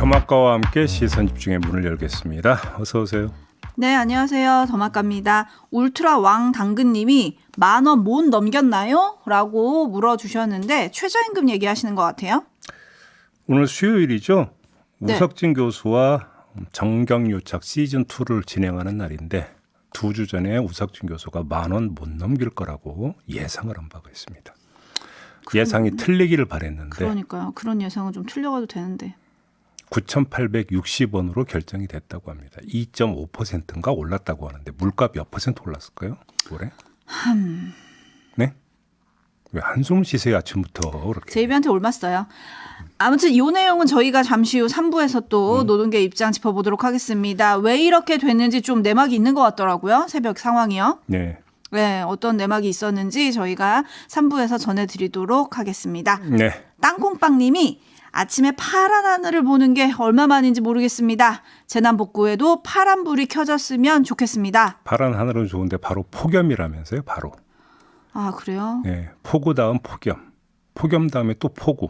더마카와 함께 시선 집중의 문을 열겠습니다. 어서 오세요. 네, 안녕하세요. 더마카입니다. 울트라 왕 당근님이 10,000원 못 넘겼나요? 라고 물어주셨는데 최저임금 얘기하시는 것 같아요. 오늘 수요일이죠. 네. 우석진 교수와 정경유착 시즌2를 진행하는 날인데 2주 전에 우석진 교수가 10,000원 못 넘길 거라고 예상을 한 바가 있습니다. 예상이 틀리기를 바랬는데 그러니까요. 그런 예상은 좀 틀려가도 되는데. 9,860원으로 결정이 됐다고 합니다. 2.5%인가 올랐다고 하는데 물가 몇 퍼센트 올랐을까요? 올해? 네? 왜 한숨을 쉬세요 아침부터 그렇게. 제 입한테 올맞어요. 아무튼 이 내용은 저희가 잠시 후 3부에서 또 노동계 입장 짚어보도록 하겠습니다. 왜 이렇게 됐는지 좀 내막이 있는 것 같더라고요. 새벽 상황이요. 네. 네, 어떤 내막이 있었는지 저희가 3부에서 전해드리도록 하겠습니다. 네. 땅콩빵님이 아침에 파란 하늘을 보는 게 얼마만인지 모르겠습니다. 재난복구에도 파란불이 켜졌으면 좋겠습니다. 파란 하늘은 좋은데 바로 폭염이라면서요. 바로. 아, 그래요? 네. 폭우 다음 폭염. 폭염 다음에 또 폭우.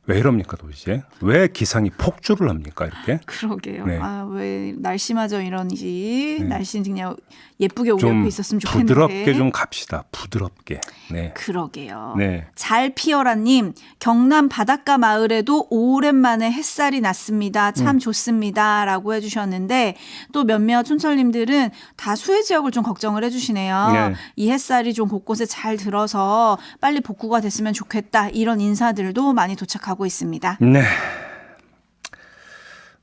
왜 이럽니까 도대체? 왜 기상이 폭주를 합니까 이렇게? 그러게요. 네. 아, 왜 날씨마저 이런지. 네. 날씨는 그냥 예쁘게 우리 좀 옆에 있었으면 좋겠는데. 부드럽게 좀 갑시다. 부드럽게. 네. 그러게요. 네. 잘 피어라님, 경남 바닷가 마을에도 오랜만에 햇살이 났습니다. 참 좋습니다. 라고 해주셨는데 또 몇몇 촌철님들은 다 수해 지역을 좀 걱정을 해주시네요. 네. 이 햇살이 좀 곳곳에 잘 들어서 빨리 복구가 됐으면 좋겠다. 이런 인사들도 많이 도착하고 있습니다. 네.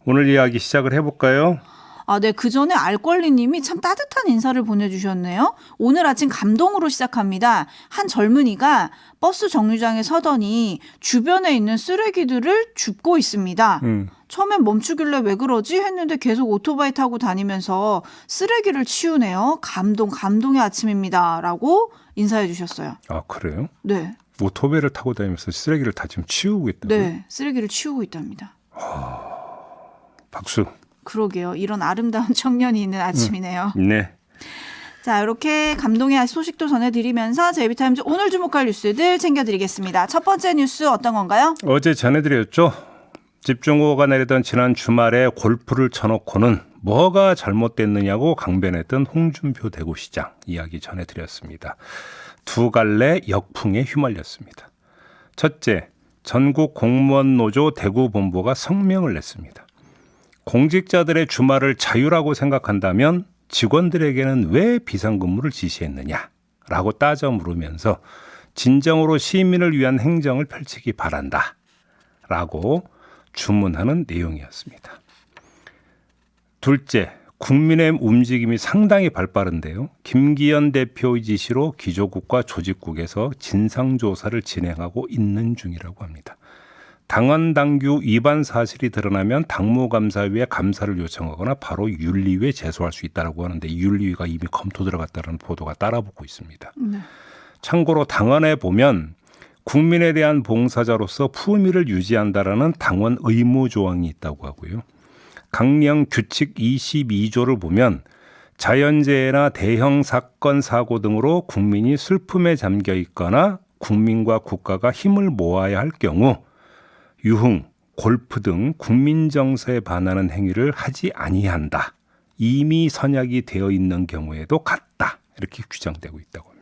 오늘 이야기 시작을 해볼까요? 아, 네. 그 전에 알권리님이 참 따뜻한 인사를 보내주셨네요. 오늘 아침 감동으로 시작합니다. 한 젊은이가 버스 정류장에 서더니 주변에 있는 쓰레기들을 줍고 있습니다. 처음엔 멈추길래 왜 그러지 했는데 계속 오토바이 타고 다니면서 쓰레기를 치우네요. 감동의 아침입니다. 라고 인사해 주셨어요. 아 그래요? 네. 오토바이를 타고 다니면서 쓰레기를 다 지금 치우고 있다고요? 네. 쓰레기를 치우고 있답니다. 박수. 그러게요. 이런 아름다운 청년이 있는 아침이네요. 네. 자, 이렇게 감동의 소식도 전해드리면서 제이비타임즈 오늘 주목할 뉴스들 챙겨드리겠습니다. 첫 번째 뉴스 어떤 건가요? 어제 전해드렸죠. 집중호우가 내리던 지난 주말에 골프를 쳐놓고는 뭐가 잘못됐느냐고 강변했던 홍준표 대구시장 이야기 전해드렸습니다. 두 갈래 역풍에 휘말렸습니다. 첫째, 전국 공무원 노조 대구본부가 성명을 냈습니다. 공직자들의 주말을 자유라고 생각한다면 직원들에게는 왜 비상근무를 지시했느냐라고 따져 물으면서 진정으로 시민을 위한 행정을 펼치기 바란다라고 주문하는 내용이었습니다. 둘째, 국민의힘 움직임이 상당히 발빠른데요. 김기현 대표의 지시로 기조국과 조직국에서 진상조사를 진행하고 있는 중이라고 합니다. 당원 당규 위반 사실이 드러나면 당무감사위에 감사를 요청하거나 바로 윤리위에 제소할 수 있다고 하는데 윤리위가 이미 검토 들어갔다는 보도가 따라붙고 있습니다. 네. 참고로 당원에 보면 국민에 대한 봉사자로서 품위를 유지한다라는 당원 의무 조항이 있다고 하고요. 강령 규칙 22조를 보면 자연재해나 대형 사건 사고 등으로 국민이 슬픔에 잠겨 있거나 국민과 국가가 힘을 모아야 할 경우 유흥, 골프 등 국민 정서에 반하는 행위를 하지 아니한다. 이미 선약이 되어 있는 경우에도 같다. 이렇게 규정되고 있다고 합니다.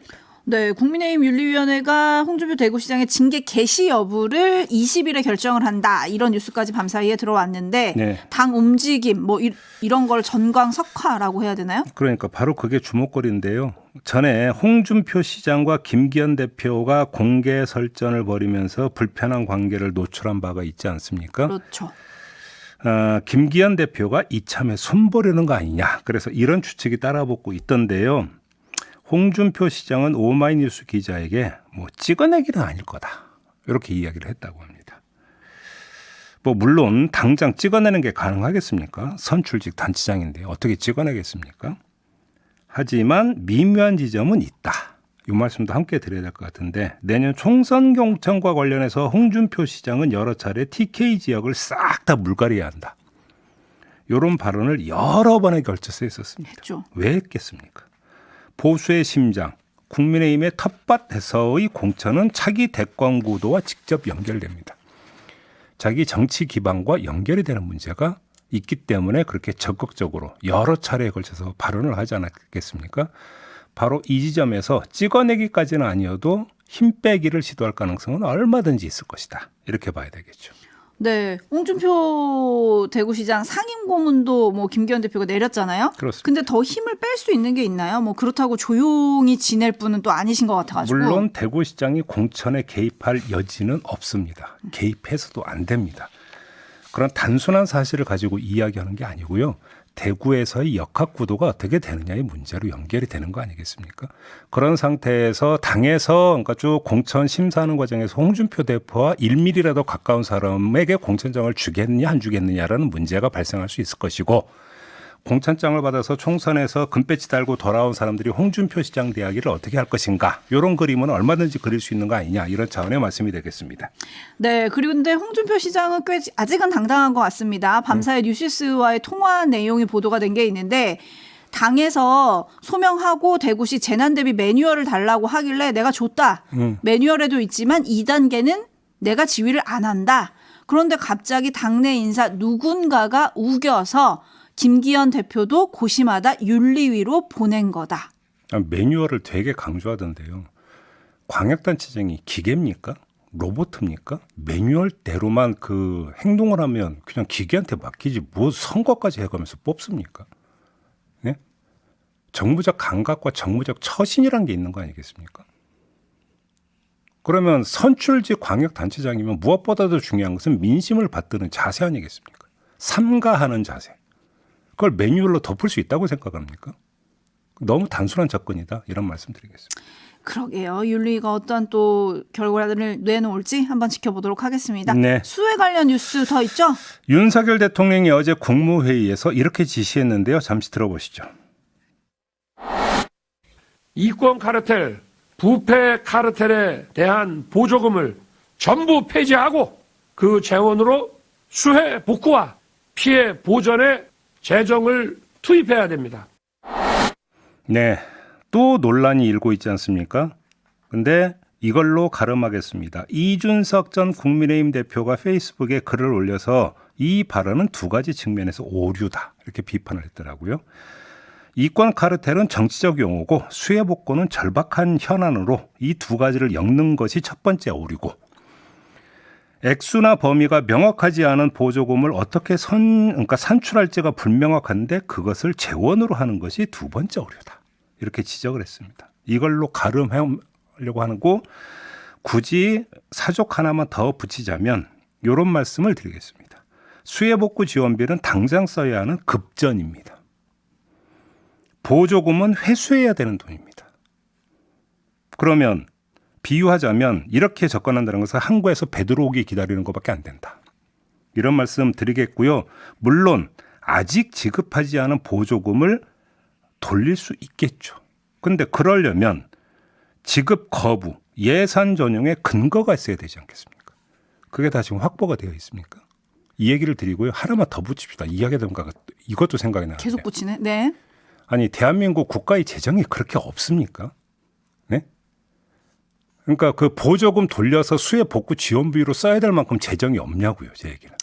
네, 국민의힘 윤리위원회가 홍준표 대구시장의 징계 개시 여부를 20일에 결정을 한다. 이런 뉴스까지 밤사이에 들어왔는데 네. 당 움직임 뭐 이런 걸 전광석화라고 해야 되나요? 그러니까 바로 그게 주목거리인데요. 전에 홍준표 시장과 김기현 대표가 공개 설전을 벌이면서 불편한 관계를 노출한 바가 있지 않습니까? 그렇죠. 김기현 대표가 이참에 손보려는 거 아니냐. 그래서 이런 추측이 따라붙고 있던데요. 홍준표 시장은 오마이뉴스 기자에게 뭐 찍어내기는 아닐 거다. 이렇게 이야기를 했다고 합니다. 뭐 물론 당장 찍어내는 게 가능하겠습니까? 선출직 단체장인데 어떻게 찍어내겠습니까? 하지만 미묘한 지점은 있다. 이 말씀도 함께 드려야 될 것 같은데 내년 총선 경청과 관련해서 홍준표 시장은 여러 차례 TK 지역을 싹 다 물갈이해야 한다. 이런 발언을 여러 번에 걸쳐서 했었습니다. 했죠. 왜 했겠습니까? 보수의 심장, 국민의힘의 텃밭에서의 공천은 차기 대권 구도와 직접 연결됩니다. 자기 정치 기반과 연결이 되는 문제가 있기 때문에 그렇게 적극적으로 여러 차례에 걸쳐서 발언을 하지 않았겠습니까? 바로 이 지점에서 찍어내기까지는 아니어도 힘 빼기를 시도할 가능성은 얼마든지 있을 것이다. 이렇게 봐야 되겠죠. 네, 홍준표 대구시장 상임고문도 뭐 김기현 대표가 내렸잖아요. 그렇습니다. 근데 더 힘을 뺄 수 있는 게 있나요? 뭐 그렇다고 조용히 지낼 분은 또 아니신 것 같아가지고. 물론 대구시장이 공천에 개입할 여지는 없습니다. 개입해서도 안 됩니다. 그런 단순한 사실을 가지고 이야기하는 게 아니고요. 대구에서의 역학구도가 어떻게 되느냐의 문제로 연결이 되는 거 아니겠습니까? 그런 상태에서 당에서 그러니까 쭉 공천 심사하는 과정에서 홍준표 대표와 1mm라도 가까운 사람에게 공천장을 주겠느냐 안 주겠느냐라는 문제가 발생할 수 있을 것이고 공천장을 받아서 총선에서 금배지 달고 돌아온 사람들이 홍준표 시장 이야기를 어떻게 할 것인가 이런 그림은 얼마든지 그릴 수 있는 거 아니냐 이런 차원의 말씀이 되겠습니다. 네, 그리고 근데 홍준표 시장은 꽤 아직은 당당한 것 같습니다. 밤사이 뉴시스와의 통화 내용이 보도가 된 게 있는데 당에서 소명하고 대구시 재난대비 매뉴얼을 달라고 하길래 내가 줬다. 매뉴얼에도 있지만 2단계는 내가 지휘를 안 한다. 그런데 갑자기 당내 인사 누군가가 우겨서 김기현 대표도 고심하다 윤리위로 보낸 거다. 매뉴얼을 되게 강조하던데요. 광역단체장이 기계입니까? 로봇입니까? 매뉴얼대로만 그 행동을 하면 그냥 기계한테 맡기지 뭐 선거까지 해가면서 뽑습니까? 네? 정무적 감각과 정무적 처신이란 게 있는 거 아니겠습니까? 그러면 선출직 광역단체장이면 무엇보다도 중요한 것은 민심을 받드는 자세 아니겠습니까? 삼가하는 자세. 그걸 매뉴얼로 덮을 수 있다고 생각합니까? 너무 단순한 접근이다. 이런 말씀 드리겠습니다. 그러게요. 윤리가 어떤 또 결과를 내놓을지 한번 지켜보도록 하겠습니다. 네. 수해 관련 뉴스 더 있죠? 윤석열 대통령이 어제 국무회의에서 이렇게 지시했는데요. 잠시 들어보시죠. 이권 카르텔, 부패 카르텔에 대한 보조금을 전부 폐지하고 그 재원으로 수해 복구와 피해 보전에 재정을 투입해야 됩니다. 네. 또 논란이 일고 있지 않습니까? 근데 이걸로 가름하겠습니다. 이준석 전 국민의힘 대표가 페이스북에 글을 올려서 이 발언은 두 가지 측면에서 오류다. 이렇게 비판을 했더라고요. 이권 카르텔은 정치적 용어고 수해 복구는 절박한 현안으로 이 두 가지를 엮는 것이 첫 번째 오류고 액수나 범위가 명확하지 않은 보조금을 어떻게 그러니까 산출할지가 불명확한데 그것을 재원으로 하는 것이 두 번째 오류다. 이렇게 지적을 했습니다. 이걸로 가름하려고 하는 거 굳이 사족 하나만 더 붙이자면 이런 말씀을 드리겠습니다. 수해복구 지원비는 당장 써야 하는 급전입니다. 보조금은 회수해야 되는 돈입니다. 그러면 비유하자면 이렇게 접근한다는 것은 항구에서 배 들어오기 기다리는 것밖에 안 된다. 이런 말씀 드리겠고요. 물론 아직 지급하지 않은 보조금을 돌릴 수 있겠죠. 그런데 그러려면 지급 거부, 예산 전용의 근거가 있어야 되지 않겠습니까? 그게 다 지금 확보가 되어 있습니까? 이 얘기를 드리고요. 하나만 더 붙입시다. 이야기하다 보니까 이것도 생각이 나는데. 계속 붙이네. 네. 아니 대한민국 국가의 재정이 그렇게 없습니까? 네? 그러니까 그 보조금 돌려서 수해 복구 지원비로 써야 될 만큼 재정이 없냐고요. 제 얘기는.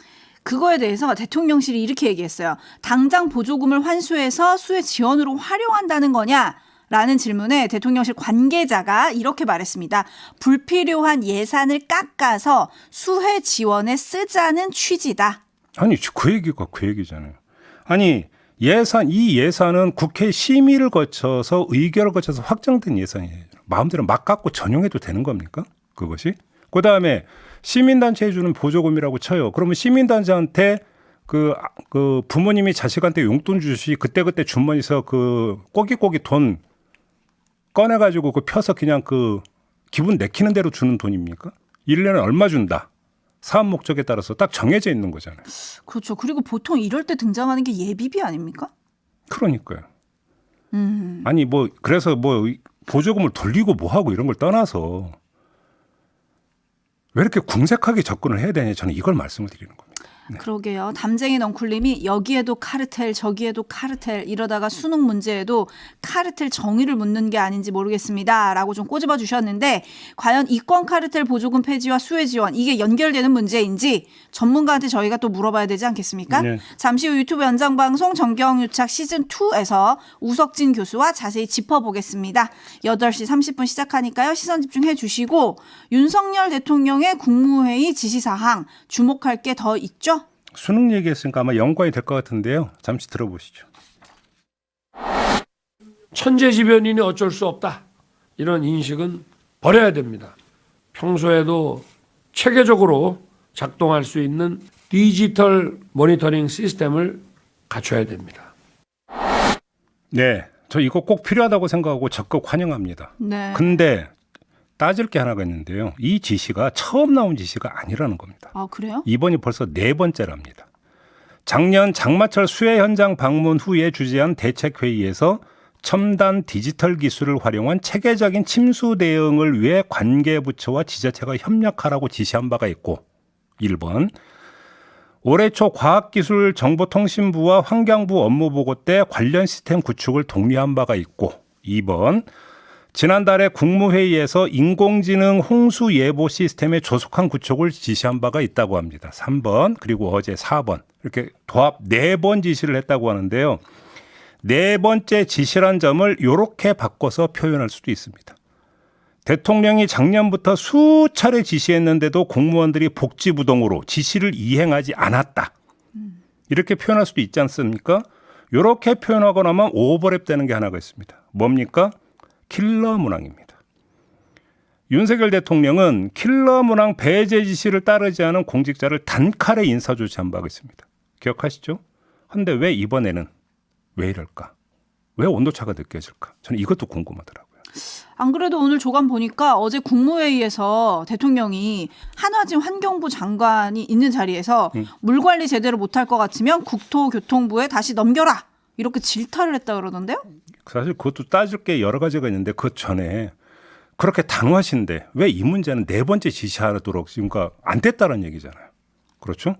그거에 대해서 대통령실이 이렇게 얘기했어요. 당장 보조금을 환수해서 수해 지원으로 활용한다는 거냐? 라는 질문에 대통령실 관계자가 이렇게 말했습니다. 불필요한 예산을 깎아서 수해 지원에 쓰자는 취지다. 아니 그 얘기가 그 얘기잖아요. 아니 이 예산은 국회 심의를 거쳐서 의결을 거쳐서 확정된 예산이에요. 마음대로 막 깎고 전용해도 되는 겁니까? 그것이? 그다음에 시민단체에 주는 보조금이라고 쳐요. 그러면 시민단체한테 그 부모님이 자식한테 용돈 주시 그때그때 주머니에서 그 꼬깃꼬깃 돈 꺼내가지고 그 펴서 그냥 그 기분 내키는 대로 주는 돈입니까? 1년에 얼마 준다. 사업 목적에 따라서 딱 정해져 있는 거잖아요. 그렇죠. 그리고 보통 이럴 때 등장하는 게 예비비 아닙니까? 그러니까요. 아니 뭐 그래서 뭐 보조금을 돌리고 뭐 하고 이런 걸 떠나서 왜 이렇게 궁색하게 접근을 해야 되냐 저는 이걸 말씀을 드리는 겁니다. 그러게요. 담쟁이 넝쿨님이 여기에도 카르텔 저기에도 카르텔 이러다가 수능 문제에도 카르텔 정의를 묻는 게 아닌지 모르겠습니다 라고 좀 꼬집어 주셨는데 과연 이권 카르텔 보조금 폐지와 수혜 지원 이게 연결되는 문제인지 전문가한테 저희가 또 물어봐야 되지 않겠습니까? 네. 잠시 후 유튜브 연장방송 정경유착 시즌2에서 우석진 교수와 자세히 짚어보겠습니다. 8시 30분 시작하니까요. 시선 집중해 주시고 윤석열 대통령의 국무회의 지시사항 주목할 게 더 있죠? 수능 얘기했으니까 아마 연관이 될 것 같은데요. 잠시 들어보시죠. 천재지변이니 어쩔 수 없다. 이런 인식은 버려야 됩니다. 평소에도 체계적으로 작동할 수 있는 디지털 모니터링 시스템을 갖춰야 됩니다. 네, 저 이거 꼭 필요하다고 생각하고 적극 환영합니다. 네. 근데 따질 게 하나가 있는데요. 이 지시가 처음 나온 지시가 아니라는 겁니다. 아, 그래요? 이번이 벌써 4번째랍니다. 작년 장마철 수해 현장 방문 후에 주재한 대책회의에서 첨단 디지털 기술을 활용한 체계적인 침수 대응을 위해 관계부처와 지자체가 협력하라고 지시한 바가 있고 1번 올해 초 과학기술정보통신부와 환경부 업무보고 때 관련 시스템 구축을 독려한 바가 있고 2번 지난달에 국무회의에서 인공지능 홍수 예보 시스템의 조속한 구축을 지시한 바가 있다고 합니다. 3번 그리고 어제 4번 이렇게 도합 4번 지시를 했다고 하는데요. 4번째 지시란 점을 이렇게 바꿔서 표현할 수도 있습니다. 대통령이 작년부터 수차례 지시했는데도 공무원들이 복지부동으로 지시를 이행하지 않았다. 이렇게 표현할 수도 있지 않습니까? 이렇게 표현하고 나면 오버랩 되는 게 하나가 있습니다. 뭡니까? 킬러 문항입니다. 윤석열 대통령은 킬러 문항 배제 지시를 따르지 않은 공직자를 단칼에 인사 조치한 바가 있습니다. 기억하시죠? 그런데 왜 이번에는 왜 이럴까? 왜 온도차가 느껴질까? 저는 이것도 궁금하더라고요. 안 그래도 오늘 조간 보니까 어제 국무회의에서 대통령이 한화진 환경부 장관이 있는 자리에서 물 관리 제대로 못할 것 같으면 국토교통부에 다시 넘겨라 이렇게 질타를 했다 그러던데요? 사실 그것도 따질 게 여러 가지가 있는데 그 전에 그렇게 단호하신데 왜 이 문제는 4번째 지시하도록 지금까 안 됐다는 얘기잖아요. 그렇죠?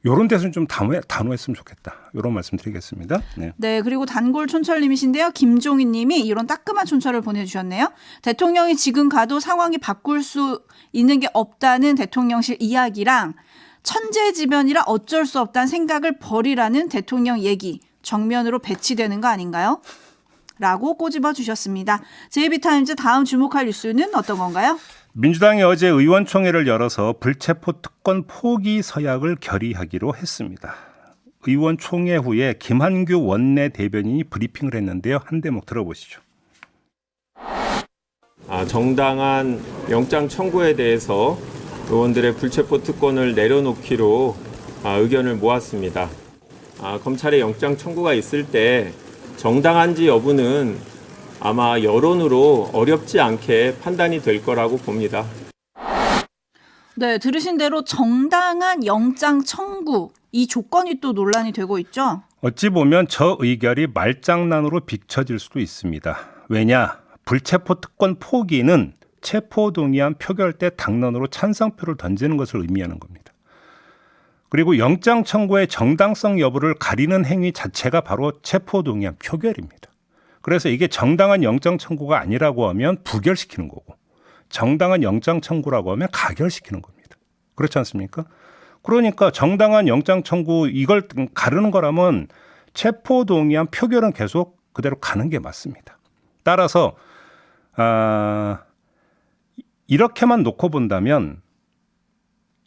이런 데서는 좀 단호했으면 좋겠다. 이런 말씀 드리겠습니다. 네. 네, 그리고 단골 촌철님이신데요. 김종희 님이 이런 따끔한 촌철을 보내주셨네요. 대통령이 지금 가도 상황이 바꿀 수 있는 게 없다는 대통령실 이야기랑 천재지변이라 어쩔 수 없다는 생각을 버리라는 대통령 얘기 정면으로 배치되는 거 아닌가요? 라고 꼬집어 주셨습니다. JB타임즈 다음 주목할 뉴스는 어떤 건가요? 민주당이 어제 의원총회를 열어서 불체포 특권 포기 서약을 결의하기로 했습니다. 의원총회 후에 김한규 원내대변인이 브리핑을 했는데요. 한 대목 들어보시죠. 정당한 영장 청구에 대해서 의원들의 불체포 특권을 내려놓기로 의견을 모았습니다. 검찰의 영장 청구가 있을 때 정당한지 여부는 아마 여론으로 어렵지 않게 판단이 될 거라고 봅니다. 네, 들으신 대로 정당한 영장 청구 이 조건이 또 논란이 되고 있죠. 어찌 보면 저 의결이 말장난으로 비춰질 수도 있습니다. 왜냐? 불체포 특권 포기는 체포동의안 표결 때 당론으로 찬성표를 던지는 것을 의미하는 겁니다. 그리고 영장 청구의 정당성 여부를 가리는 행위 자체가 바로 체포동의안 표결입니다. 그래서 이게 정당한 영장 청구가 아니라고 하면 부결시키는 거고 정당한 영장 청구라고 하면 가결시키는 겁니다. 그렇지 않습니까? 그러니까 정당한 영장 청구 이걸 가르는 거라면 체포동의안 표결은 계속 그대로 가는 게 맞습니다. 따라서 이렇게만 놓고 본다면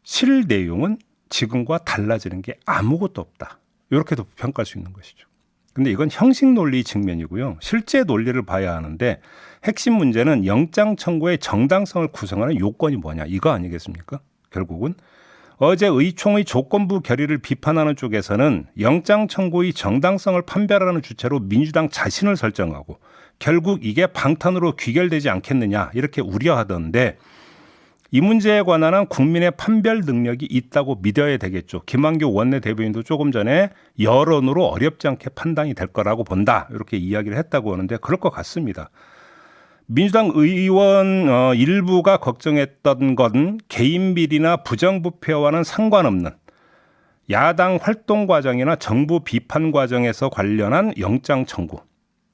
실 내용은 지금과 달라지는 게 아무것도 없다. 이렇게도 평가할 수 있는 것이죠. 근데 이건 형식 논리 측면이고요. 실제 논리를 봐야 하는데 핵심 문제는 영장 청구의 정당성을 구성하는 요건이 뭐냐 이거 아니겠습니까? 결국은 어제 의총의 조건부 결의를 비판하는 쪽에서는 영장 청구의 정당성을 판별하는 주체로 민주당 자신을 설정하고 결국 이게 방탄으로 귀결되지 않겠느냐 이렇게 우려하던데 이 문제에 관한 국민의 판별 능력이 있다고 믿어야 되겠죠. 김한규 원내대변인도 조금 전에 여론으로 어렵지 않게 판단이 될 거라고 본다. 이렇게 이야기를 했다고 하는데 그럴 것 같습니다. 민주당 의원 일부가 걱정했던 건 개인 비리나 부정부패와는 상관없는 야당 활동 과정이나 정부 비판 과정에서 관련한 영장 청구.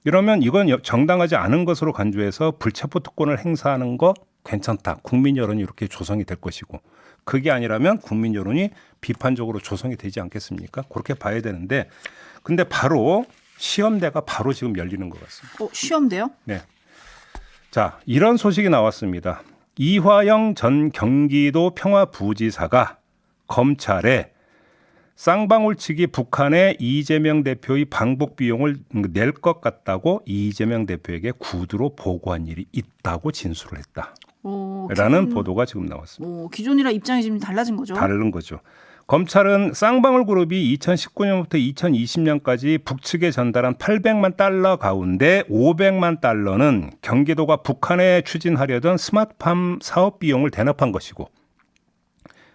이러면 이건 정당하지 않은 것으로 간주해서 불체포 특권을 행사하는 거 괜찮다. 국민 여론이 이렇게 조성이 될 것이고 그게 아니라면 국민 여론이 비판적으로 조성이 되지 않겠습니까? 그렇게 봐야 되는데 근데 바로 시험대가 바로 지금 열리는 것 같습니다. 시험대요? 네. 자, 이런 소식이 나왔습니다. 이화영 전 경기도 평화부지사가 검찰에 쌍방울 측이 북한에 이재명 대표의 방북 비용을 낼 것 같다고 이재명 대표에게 구두로 보고한 일이 있다고 진술을 했다. 라는 보도가 지금 나왔습니다. 기존이랑 입장이 지금 달라진 거죠? 다른 거죠. 검찰은 쌍방울 그룹이 2019년부터 2020년까지 북측에 전달한 800만 달러 가운데 500만 달러는 경기도가 북한에 추진하려던 스마트팜 사업 비용을 대납한 것이고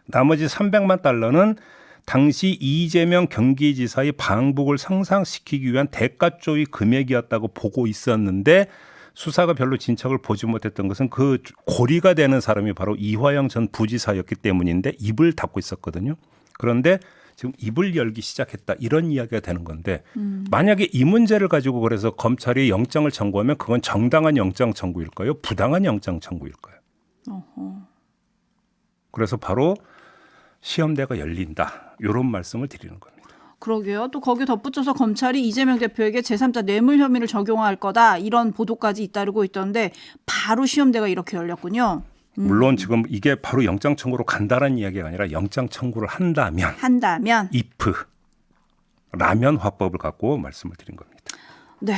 나머지 300만 달러는 당시 이재명 경기지사의 방북을 상상시키기 위한 대가조의 금액이었다고 보고 있었는데 수사가 별로 진척을 보지 못했던 것은 그 고리가 되는 사람이 바로 이화영 전 부지사였기 때문인데 입을 닫고 있었거든요. 그런데 지금 입을 열기 시작했다 이런 이야기가 되는 건데 만약에 이 문제를 가지고 그래서 검찰이 영장을 청구하면 그건 정당한 영장 청구일까요? 부당한 영장 청구일까요? 그래서 바로 시험대가 열린다. 이런 말씀을 드리는 겁니다. 그러게요. 또 거기에 덧붙여서 검찰이 이재명 대표에게 제3자 뇌물 혐의를 적용할 거다. 이런 보도까지 잇따르고 있던데 바로 시험대가 이렇게 열렸군요. 물론 지금 이게 바로 영장 청구로 간다는 이야기가 아니라 영장 청구를 한다면 if 라면 화법을 갖고 말씀을 드린 겁니다. 네.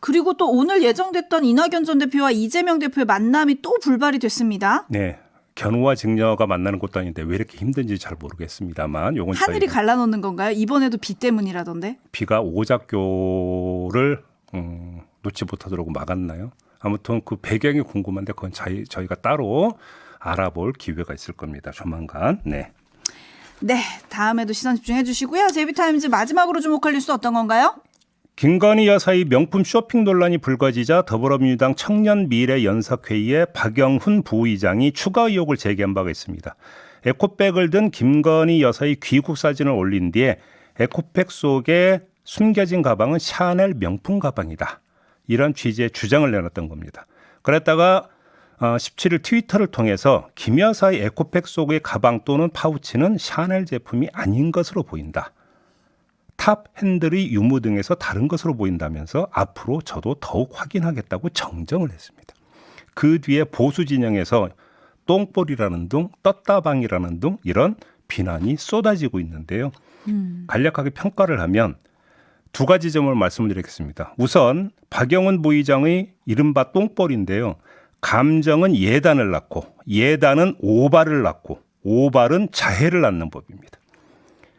그리고 또 오늘 예정됐던 이낙연 전 대표와 이재명 대표의 만남이 또 불발이 됐습니다. 네. 견우와 직녀가 만나는 것도 아닌데 왜 이렇게 힘든지 잘 모르겠습니다만 요건 하늘이 갈라놓는 건가요? 이번에도 비 때문이라던데. 비가 오작교를 놓지 못하도록 막았나요? 아무튼 그 배경이 궁금한데 그건 저희가 따로 알아볼 기회가 있을 겁니다. 조만간. 네. 네. 다음에도 시선 집중해 주시고요. 제비타임즈 마지막으로 주목할 뉴스 어떤 건가요? 김건희 여사의 명품 쇼핑 논란이 불거지자 더불어민주당 청년미래연석회의에 박영훈 부의장이 추가 의혹을 제기한 바가 있습니다. 에코백을 든 김건희 여사의 귀국 사진을 올린 뒤에 에코백 속에 숨겨진 가방은 샤넬 명품 가방이다. 이런 취지의 주장을 내놨던 겁니다. 그랬다가 17일 트위터를 통해서 김 여사의 에코백 속의 가방 또는 파우치는 샤넬 제품이 아닌 것으로 보인다. 탑 핸들의 유무 등에서 다른 것으로 보인다면서 앞으로 저도 더욱 확인하겠다고 정정을 했습니다. 그 뒤에 보수 진영에서 똥볼이라는 등 떴다방이라는 등 이런 비난이 쏟아지고 있는데요. 간략하게 평가를 하면 두 가지 점을 말씀을 드리겠습니다. 우선 박영훈 부의장의 이른바 똥볼인데요. 감정은 예단을 낳고 예단은 오발을 낳고 오발은 자해를 낳는 법입니다.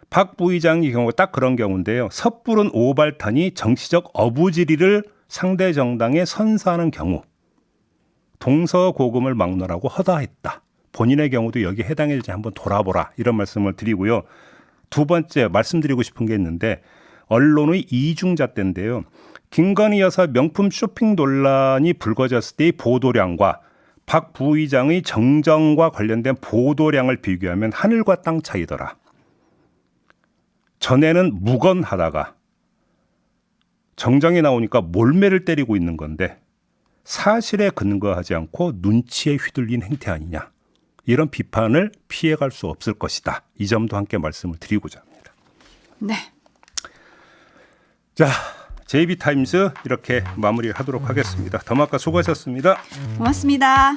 박 부의장의 경우 딱 그런 경우인데요. 섣부른 오발탄이 정치적 어부지리를 상대 정당에 선사하는 경우 동서고금을 막론하고 허다했다. 본인의 경우도 여기에 해당일지 한번 돌아보라 이런 말씀을 드리고요. 두 번째 말씀드리고 싶은 게 있는데 언론의 이중잣대인데요. 김건희 여사 명품 쇼핑 논란이 불거졌을 때의 보도량과 박 부의장의 정정과 관련된 보도량을 비교하면 하늘과 땅 차이더라. 전에는 무건하다가 정정이 나오니까 몰매를 때리고 있는 건데 사실에 근거하지 않고 눈치에 휘둘린 행태 아니냐. 이런 비판을 피해갈 수 없을 것이다. 이 점도 함께 말씀을 드리고자 합니다. 네. 자, JB타임즈 이렇게 마무리하도록 하겠습니다. 더마카 수고하셨습니다. 고맙습니다.